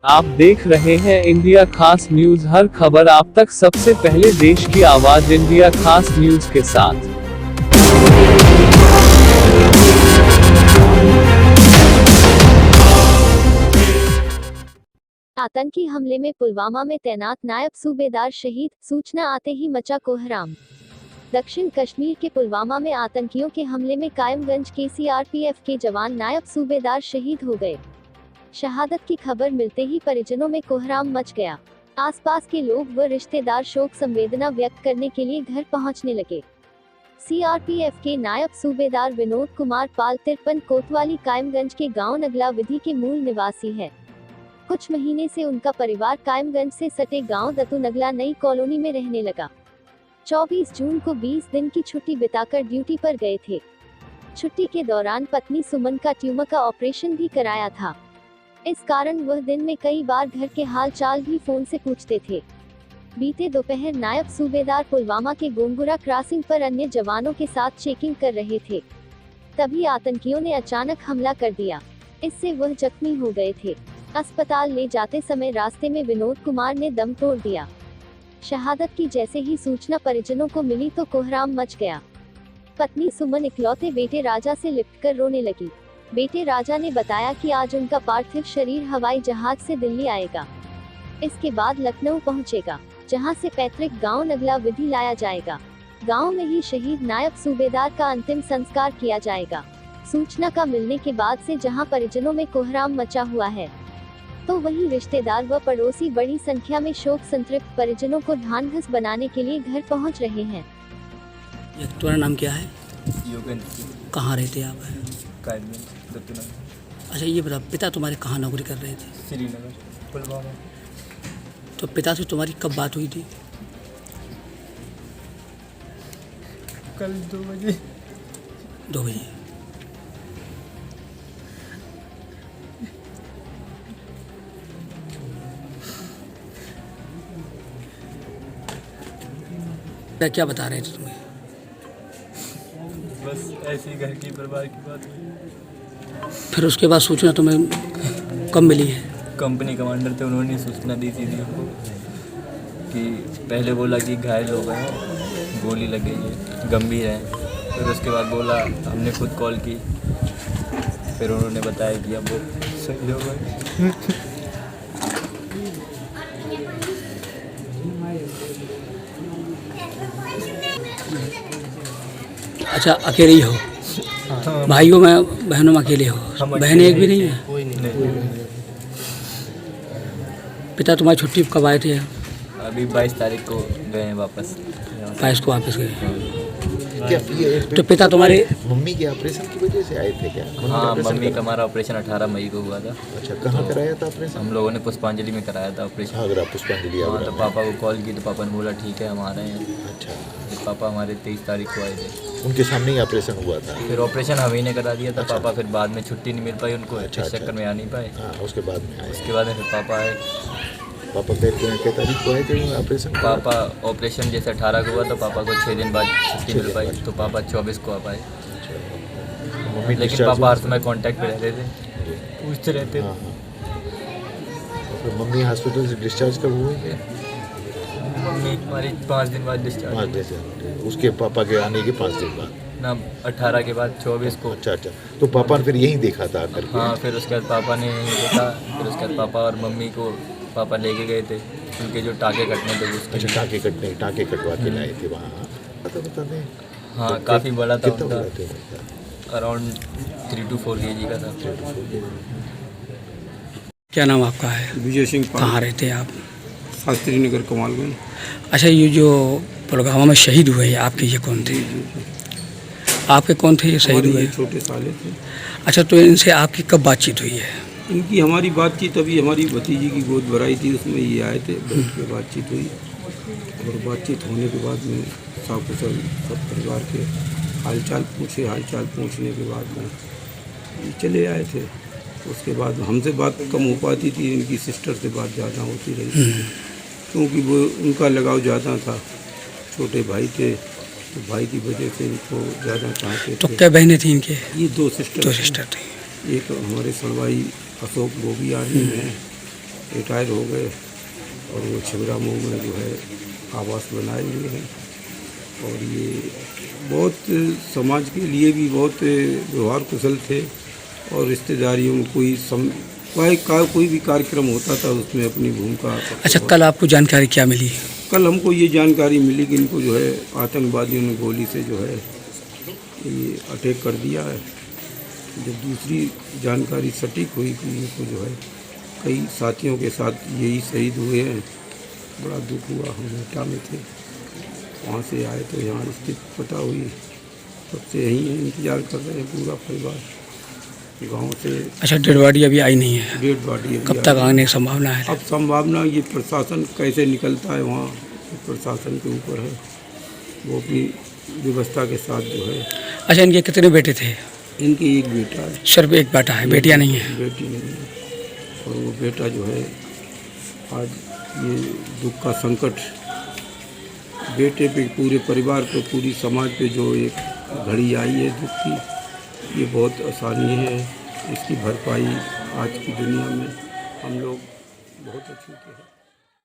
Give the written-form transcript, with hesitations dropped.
आप देख रहे हैं इंडिया खास न्यूज। हर खबर आप तक सबसे पहले देश की आवाज इंडिया खास न्यूज के साथ। आतंकी हमले में पुलवामा में तैनात नायब सूबेदार शहीद, सूचना आते ही मचा कोहराम। दक्षिण कश्मीर के पुलवामा में आतंकियों के हमले में कायमगंज के सीआरपीएफ के जवान नायब सूबेदार शहीद हो गए। शहादत की खबर मिलते ही परिजनों में कोहराम मच गया। आसपास के लोग व रिश्तेदार शोक संवेदना व्यक्त करने के लिए घर पहुंचने लगे। सीआरपीएफ के नायब सूबेदार विनोद कुमार पाल 53 कोतवाली कायमगंज के गांव नगला विधि के मूल निवासी है। कुछ महीने से उनका परिवार कायमगंज से सटे गांव दत्तू नगला नई कॉलोनी में रहने लगा। 24 जून को 20 दिन की छुट्टी बिताकर ड्यूटी पर गए थे। छुट्टी के दौरान पत्नी सुमन का ट्यूमर का ऑपरेशन भी कराया था। इस कारण वह दिन में कई बार घर के हाल चाल भी फोन से पूछते थे। बीते दोपहर नायब सूबेदार पुलवामा के गोंगुरा क्रॉसिंग पर अन्य जवानों के साथ चेकिंग कर रहे थे। तभी आतंकियों ने अचानक हमला कर दिया। इससे वह जख्मी हो गए थे। अस्पताल ले जाते समय रास्ते में विनोद कुमार ने दम तोड़ दिया। शहादत की जैसे ही सूचना परिजनों को मिली तो कोहराम मच गया। पत्नी सुमन इकलौते बेटे राजा से लिपटकर रोने लगी। बेटे राजा ने बताया कि आज उनका पार्थिव शरीर हवाई जहाज से दिल्ली आएगा। इसके बाद लखनऊ पहुंचेगा, जहां से पैतृक गांव नगला विधि लाया जाएगा। गांव में ही शहीद नायब सूबेदार का अंतिम संस्कार किया जाएगा। सूचना का मिलने के बाद से जहां परिजनों में कोहराम मचा हुआ है, तो वहीं रिश्तेदार व पड़ोसी बड़ी संख्या में शोक संतृप्त परिजनों को ढांढस बनाने के लिए घर पहुंच रहे हैं। तुम्हारा नाम क्या है? योगेंद्र। कहाँ रहते आप? कायमगंज दत्तू नगर। अच्छा, ये बता, पिता तुम्हारे कहाँ नौकरी कर रहे थे? श्रीनगर पुलवामा। तो पिता से तुम्हारी कब बात हुई थी? कल 2 बजे। 2 बजे। क्या बता रहे थे तुम्हें? बस ऐसी घर की परिवार की बात हुई। फिर उसके बाद सूचना तुम्हें कब मिली है? कंपनी कमांडर थे, उन्होंने सूचना दी थी हमको कि पहले बोला कि घायल हो गए, गोली लग गई है, गंभीर है। फिर उसके बाद बोला, हमने खुद कॉल की, फिर उन्होंने बताया कि अब वो सही हो गए। अच्छा, अकेले ही हो? हाँ। भाइयों में बहनों में अकेले हो? बहन एक भी नहीं है? कोई नहीं। पिता तुम्हारी छुट्टी कब आए थे? अभी 22 तारीख को गए हैं वापस। 22 को वापस गए। क्या ये तो पिता तुम्हारे मम्मी के ऑपरेशन की वजह से आए थे क्या? हाँ, मम्मी का हमारा ऑपरेशन 18 मई को हुआ था। अच्छा, कहाँ कराया था ऑपरेशन? हम लोगों ने पुष्पांजलि में कराया था ऑपरेशन। आगरा पुष्पांजलि हाँ, आगरा तो में। पापा को कॉल की तो पापा ने बोला ठीक है हम आ रहे हैं। अच्छा, फिर पापा हमारे 23 तारीख को आए थे। उनके सामने ही ऑपरेशन हुआ था? फिर ऑपरेशन हम ही ने करा दिया था। अच्छा। पापा फिर बाद में छुट्टी नहीं मिल पाई उनको, अच्छा, इस चक्कर अच्छा। में आ नहीं पाए। हाँ, उसके बाद में आए। उसके बाद में फिर पापा आए। पापा क्या तारीख को आए थे ऑपरेशन? पापा ऑपरेशन जैसे 18 को हुआ तो पापा को 6 दिन बाद छुट्टी मिल पाई, तो पापा 24 को आ पाए। मम्मी लेकिन discharge पापा हर हुई? समय कांटेक्ट पे रहते थे, पूछते रहते हाँ थे। हाँ। तो मम्मी हॉस्पिटल से डिस्चार्ज कब हुई थे? मम्मी हमारी 5 दिन बाद डिस्चार्ज 5 दिन से। उसके पापा के आने के 5 दिन बाद? ना, 18 के बाद 24 को। अच्छा अच्छा, तो पापा ने फिर यहीं देखा था आकर के? हाँ, फिर उसके बाद पापा ने यहीं देखा। फिर उसके बाद पापा और मम्मी को पापा लेके गए थे, उनके जो टाँके कटने थे उसके। अच्छा, टाँके कटवा के लाए थे वहाँ? बता दें। हाँ, काफ़ी बड़ा था कितना बड़ा उनका, था? अराउंड 3 to 4 kg का था। क्या नाम आपका है? विजय सिंह कहाँ रहते हैं आप? शास्त्री नगर कमालगंज। अच्छा, ये जो पुलवामा में शहीद हुए हैं आपके, ये कौन थे? आपके कौन थे ये शहीद हमारे हुए? ये छोटे साले थे। अच्छा, तो इनसे आपकी कब बातचीत हुई है? इनकी हमारी बातचीत अभी हमारी भतीजी की गोद भराई थी, उसमें ये आए थे, बैठ के बातचीत हुई। और बातचीत होने के बाद में सकुशल सब परिवार के हालचाल पूछने के बाद में ये चले आए थे। उसके बाद हमसे बात कम हो पाती थी, इनकी सिस्टर से बात ज़्यादा होती रही, क्योंकि वो उनका लगाव ज़्यादा था। छोटे भाई थे, तो भाई की वजह से इनको ज़्यादा चाहते तो थे। क्या बहनें थी इनके? ये 2 दो सिस्टर सिस्टर थी। एक हमारे सलवाई अशोक वो भी आर्मी में है, रिटायर हो गए और वो छिबरामऊ में जो है आवास बनाए हुए हैं। और ये बहुत समाज के लिए भी बहुत व्यवहार कुशल थे और रिश्तेदारियों में कोई भी कार्यक्रम होता था उसमें अपनी भूमिका। अच्छा, कल आपको जानकारी क्या मिली? कल हमको ये जानकारी मिली कि इनको जो है आतंकवादियों ने गोली से जो है ये अटैक कर दिया है। जब दूसरी जानकारी सटीक हुई कि इनको जो है कई साथियों के साथ यही शहीद हुए हैं, बड़ा दुख हुआ। हम एटा में थे, वहाँ से आए तो यहाँ स्थिति पता हुई, तब से यहीं इंतज़ार कर रहे हैं पूरा परिवार गांव से। अच्छा, डेड बॉडी अभी आई नहीं है? डेड बॉडी कब तक आने की संभावना है? अब संभावना ये प्रशासन कैसे निकलता है वहाँ प्रशासन के ऊपर है, वो अपनी व्यवस्था के साथ जो है। अच्छा, इनके कितने बेटे थे? इनके एक बेटा है। सिर्फ एक बेटा है, बेटियाँ नहीं हैं? बेटी नहीं है। और वो बेटा जो है आज ये दुख का संकट बेटे पे, पूरे परिवार पे, पूरी समाज पे जो एक घड़ी आई है दुख की, ये बहुत आसानी है इसकी भरपाई आज की दुनिया में हम लोग बहुत अछूते हैं।